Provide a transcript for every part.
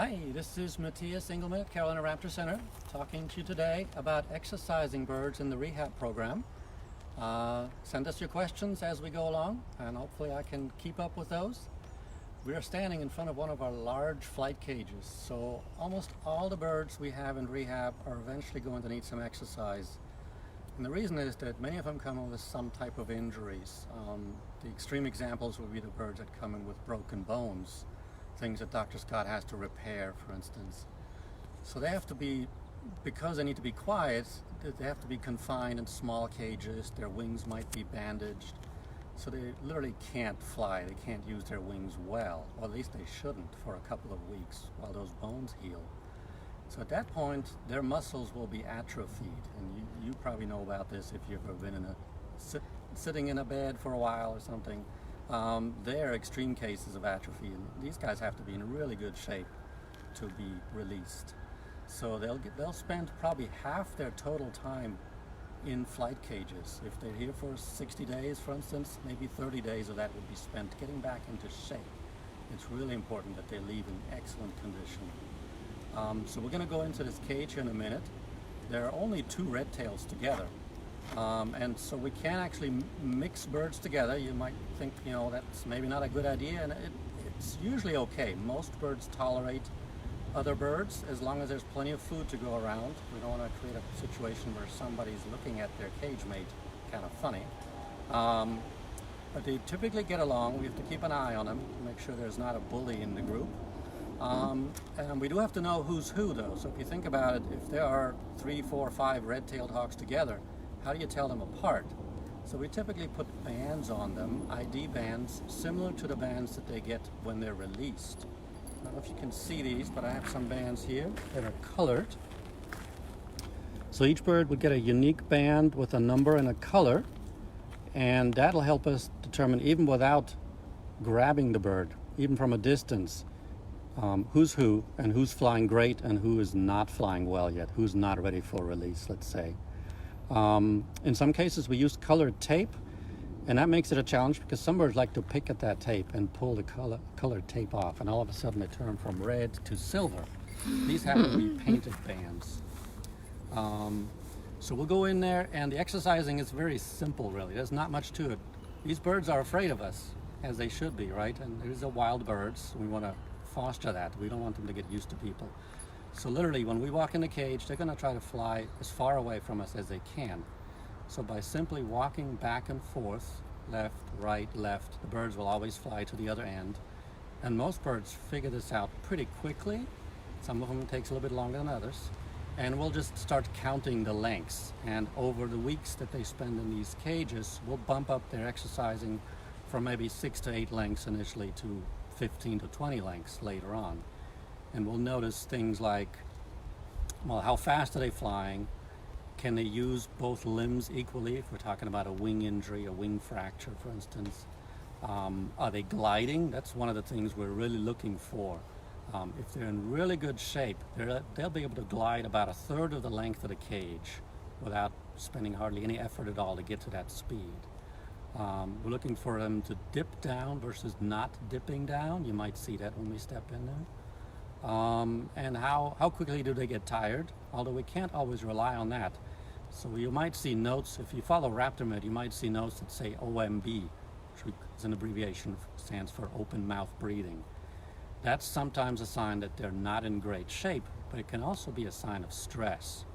Hi, this is Mathias Engelmann at Carolina Raptor Center, talking to you today about exercising birds in the rehab program. Send us your questions as we go along, and hopefully I can keep up with those. We are standing in front of one of our large flight cages, so almost all the birds we have in rehab are eventually going to need some exercise. And the reason is that many of them come in with some type of injuries. The extreme examples would be the birds that come in with broken bones, things that Dr. Scott has to repair, for instance. So they have to be, because they need to be quiet, they have to be confined in small cages. Their wings might be bandaged, so they literally can't fly. They can't use their wings well, or at least they shouldn't for a couple of weeks while those bones heal. So at that point, their muscles will be atrophied, and you probably know about this if you've ever been in sitting in a bed for a while or something. They're extreme cases of atrophy, and these guys have to be in really good shape to be released. So they'll spend probably half their total time in flight cages. If they're here for 60 days, for instance, maybe 30 days of that would be spent getting back into shape. It's really important that they leave in excellent condition. So we're going to go into this cage here in a minute. There are only two red tails together. And so we can actually mix birds together. You might think, that's maybe not a good idea, and it's usually okay. Most birds tolerate other birds as long as there's plenty of food to go around. We don't want to create a situation where somebody's looking at their cage mate kind of funny. But they typically get along. We have to keep an eye on them to make sure there's not a bully in the group. And we do have to know who's who, though. So if you think about it, if there are 3, 4, 5 red-tailed hawks together, how do you tell them apart? So we typically put bands on them, ID bands, similar to the bands that they get when they're released. I don't know if you can see these, but I have some bands here that are colored. So each bird would get a unique band with a number and a color, and that'll help us determine, even without grabbing the bird, even from a distance, who's who and who's flying great and who is not flying well yet, who's not ready for release, let's say. In some cases we use colored tape, and that makes it a challenge because some birds like to pick at that tape and pull the colored tape off, and all of a sudden they turn from red to silver. These have to be painted bands. So we'll go in there, and the exercising is very simple, really. There's not much to it. These birds are afraid of us, as they should be, right? And these are wild birds. We want to foster that. We don't want them to get used to people. So literally, when we walk in the cage, they're going to try to fly as far away from us as they can. So by simply walking back and forth, left, right, left, the birds will always fly to the other end. And most birds figure this out pretty quickly. Some of them takes a little bit longer than others. And we'll just start counting the lengths. And over the weeks that they spend in these cages, we'll bump up their exercising from maybe 6 to 8 lengths initially to 15 to 20 lengths later on. And we'll notice things like, well, how fast are they flying? Can they use both limbs equally, if we're talking about a wing injury, a wing fracture, for instance? Are they gliding? That's one of the things we're really looking for. If they're in really good shape, they'll be able to glide about 1/3 of the length of the cage without spending hardly any effort at all to get to that speed. We're looking for them to dip down versus not dipping down. You might see that when we step in there. And how quickly do they get tired? Although we can't always rely on that. So you might see notes, if you follow RaptorMed, you might see notes that say OMB, which is an abbreviation, stands for open mouth breathing. That's sometimes a sign that they're not in great shape, but it can also be a sign of stress.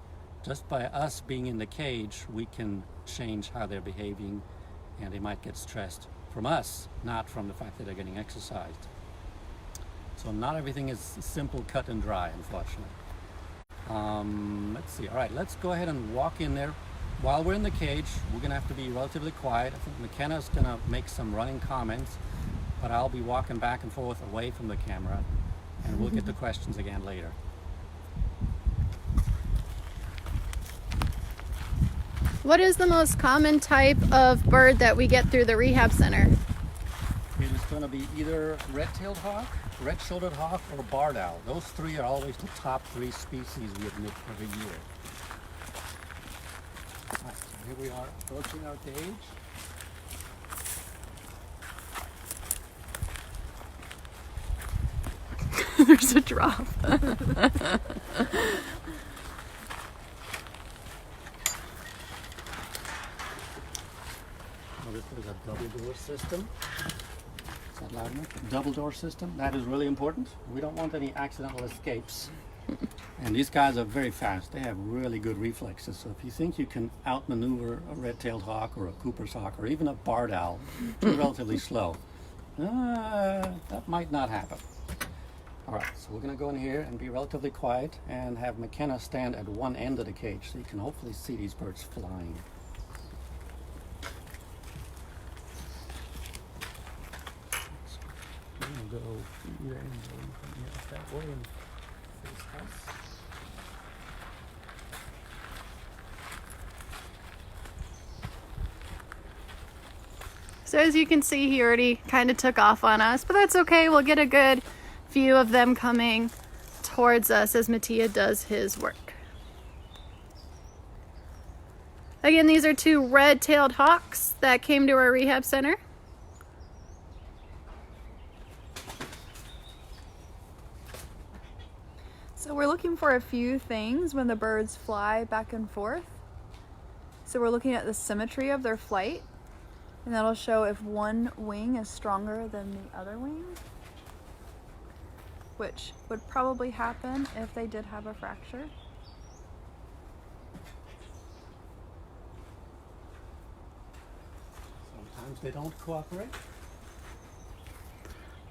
Just by us being in the cage, we can change how they're behaving, and they might get stressed from us, not from the fact that they're getting exercised. So not everything is simple, cut and dry, unfortunately. Let's see. All right, let's go ahead and walk in there. While we're in the cage, we're going to have to be relatively quiet. I think McKenna's going to make some running comments, but I'll be walking back and forth away from the camera, and we'll get the questions again later. What is the most common type of bird that we get through the rehab center? It is going to be either red-tailed hawk, red-shouldered hawk, or barred owl. Those three are always the top 3 species we admit every year. All right, so here we are approaching our cage. There's a drop. Well, this is a double door system. Is that loud enough? A double door system. That is really important. We don't want any accidental escapes. And these guys are very fast. They have really good reflexes. So if you think you can outmaneuver a red-tailed hawk or a Cooper's hawk or even a barred owl, they're relatively slow. That might not happen. All right, so we're going to go in here and be relatively quiet and have McKenna stand at one end of the cage so you can hopefully see these birds flying. I'm going to go either end that way and face us. So as you can see, he already kind of took off on us, but that's okay. We'll get a good view of them coming towards us as Mathias does his work. Again, these are two red-tailed hawks that came to our rehab center. So we're looking for a few things when the birds fly back and forth. So we're looking at the symmetry of their flight, and that'll show if one wing is stronger than the other wing, which would probably happen if they did have a fracture. Sometimes they don't cooperate.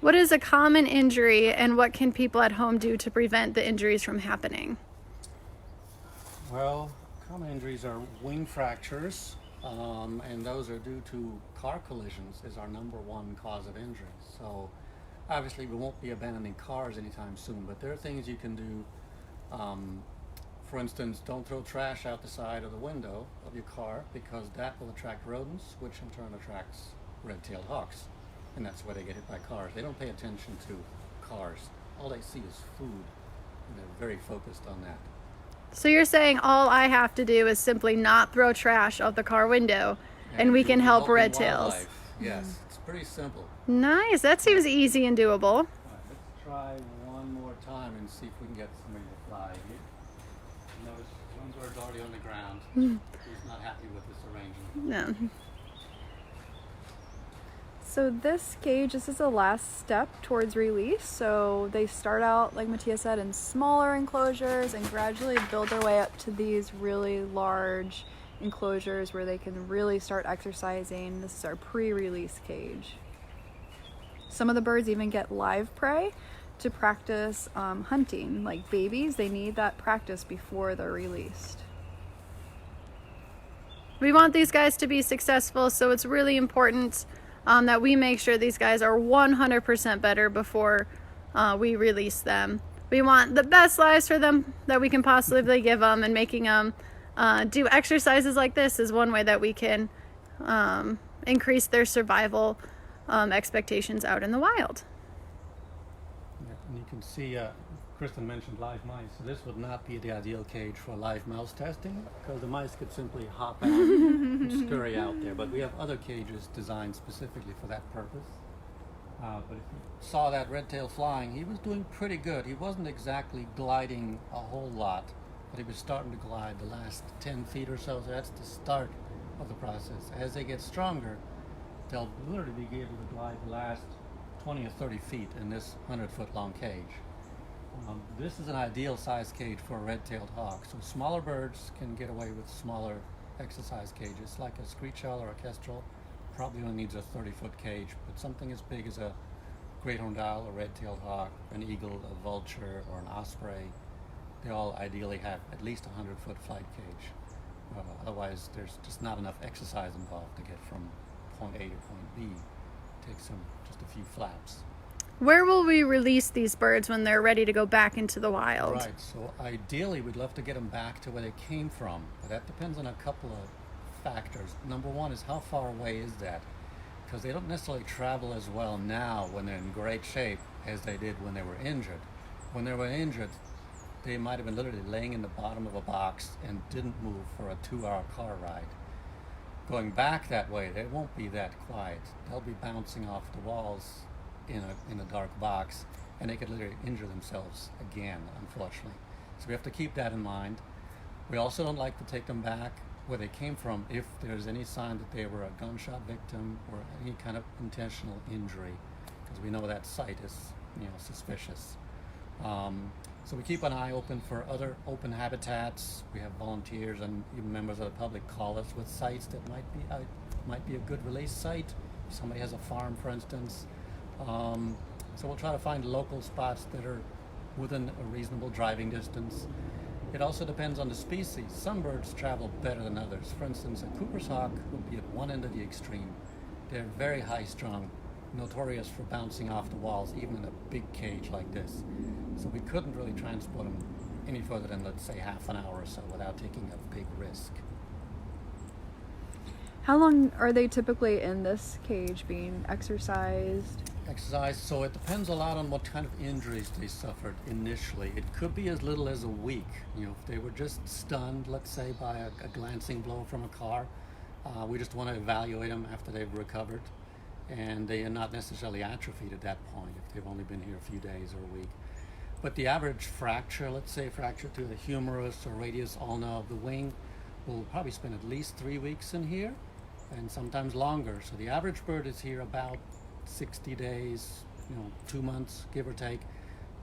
What is a common injury and what can people at home do to prevent the injuries from happening? Well, common injuries are wing fractures, and those are due to car collisions is our number one cause of injury. So obviously we won't be abandoning cars anytime soon, but there are things you can do. For instance, don't throw trash out the side of the window of your car because that will attract rodents, which in turn attracts red-tailed hawks. And that's why they get hit by cars. They don't pay attention to cars. All they see is food, and they're very focused on that. So you're saying all I have to do is simply not throw trash out the car window and we can help red tails. Yes, it's pretty simple. Nice. That seems easy and doable. All right, let's try one more time and see if we can get somebody to fly here. Notice one bird's already on the ground. He's not happy with this arrangement. No. So this cage, this is the last step towards release. So they start out, like Mathias said, in smaller enclosures and gradually build their way up to these really large enclosures where they can really start exercising. This is our pre-release cage. Some of the birds even get live prey to practice hunting. Like babies, they need that practice before they're released. We want these guys to be successful, so it's really important that we make sure these guys are 100% better before we release them. We want the best lives for them that we can possibly give them, and making them do exercises like this is one way that we can increase their survival expectations out in the wild. Yeah, and you can see, Kristen mentioned live mice, so this would not be the ideal cage for live mouse testing because the mice could simply hop out and scurry out there. But we have other cages designed specifically for that purpose. But if you saw that red tail flying, he was doing pretty good. He wasn't exactly gliding a whole lot, but he was starting to glide the last 10 feet or so. So that's the start of the process. As they get stronger, they'll literally be able to glide the last 20 or 30 feet in this 100-foot long cage. This is an ideal size cage for a red-tailed hawk. So smaller birds can get away with smaller exercise cages, like a screech owl or a kestrel. Probably only needs a 30-foot cage, but something as big as a great horned owl, a red-tailed hawk, an eagle, a vulture, or an osprey, they all ideally have at least a 100-foot flight cage. Otherwise, there's just not enough exercise involved to get from point A to point B. It takes them just a few flaps. Where will we release these birds when they're ready to go back into the wild? Right, so ideally we'd love to get them back to where they came from, but that depends on a couple of factors. Number one is how far away is that? Because they don't necessarily travel as well now when they're in great shape as they did when they were injured. When they were injured, they might have been literally laying in the bottom of a box and didn't move for a 2-hour car ride. Going back that way, they won't be that quiet. They'll be bouncing off the walls in a dark box, and they could literally injure themselves again, unfortunately. So we have to keep that in mind. We also don't like to take them back where they came from if there's any sign that they were a gunshot victim or any kind of intentional injury, because we know that site is, suspicious. So we keep an eye open for other open habitats. We have volunteers and even members of the public call us with sites that might be a good release site. If somebody has a farm, for instance. So we'll try to find local spots that are within a reasonable driving distance. It also depends on the species. Some birds travel better than others. For instance, a Cooper's hawk would be at one end of the extreme. They're very high-strung, notorious for bouncing off the walls, even in a big cage like this. So we couldn't really transport them any further than, let's say, half an hour or so without taking a big risk. How long are they typically in this cage being exercised? So it depends a lot on what kind of injuries they suffered initially. It could be as little as a week. If they were just stunned, let's say, by a glancing blow from a car, we just want to evaluate them after they've recovered. And they are not necessarily atrophied at that point if they've only been here a few days or a week. But the average fracture, let's say fracture to the humerus or radius ulna of the wing, will probably spend at least 3 weeks in here and sometimes longer. So the average bird is here about 60 days, 2 months, give or take.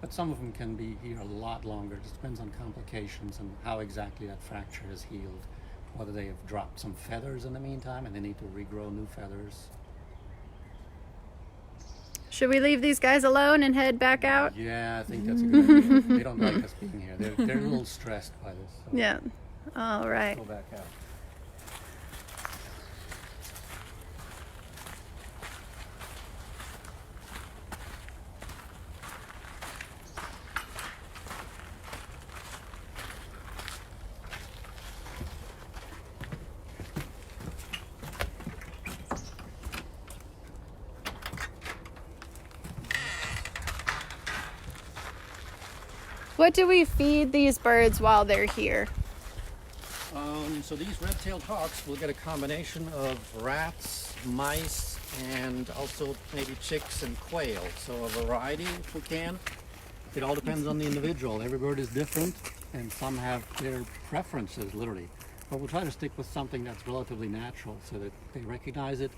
But some of them can be here a lot longer. It just depends on complications and how exactly that fracture has healed. Whether they have dropped some feathers in the meantime and they need to regrow new feathers. Should we leave these guys alone and head back out? Yeah, I think that's a good idea. They don't like us being here. They're a little stressed by this. So Yeah. All right. go back out. What do we feed these birds while they're here? So these red-tailed hawks will get a combination of rats, mice, and also maybe chicks and quail. So a variety if we can. It all depends on the individual. Every bird is different and some have their preferences, literally. But we'll try to stick with something that's relatively natural so that they recognize it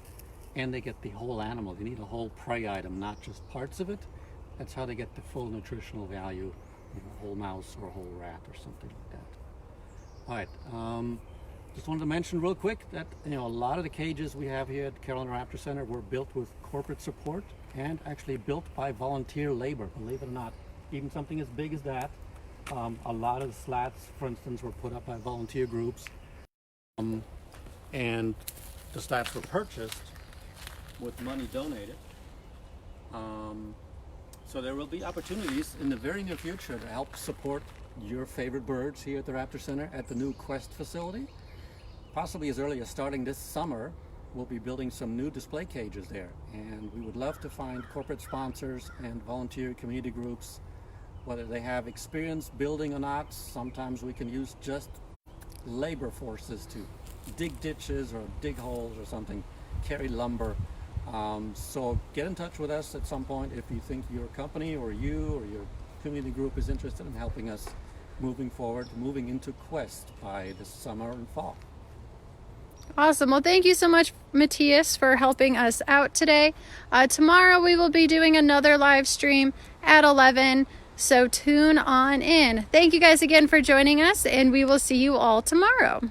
and they get the whole animal. They need a whole prey item, not just parts of it. That's how they get the full nutritional value, a whole mouse or a whole rat or something like that. All right, just wanted to mention real quick that a lot of the cages we have here at Carolina Raptor Center were built with corporate support and actually built by volunteer labor, believe it or not. Even something as big as that. A lot of the slats, for instance, were put up by volunteer groups, and the slats were purchased with money donated. So there will be opportunities in the very near future to help support your favorite birds here at the Raptor Center at the new Quest facility. Possibly as early as starting this summer, we'll be building some new display cages there. And we would love to find corporate sponsors and volunteer community groups, whether they have experience building or not. Sometimes we can use just labor forces to dig ditches or dig holes or something, carry lumber. So get in touch with us at some point if you think your company or you or your community group is interested in helping us moving forward, moving into Quest by this summer and fall. Awesome. Well, thank you so much, Mathias, for helping us out today. Tomorrow we will be doing another live stream at 11, so tune on in. Thank you guys again for joining us, and we will see you all tomorrow.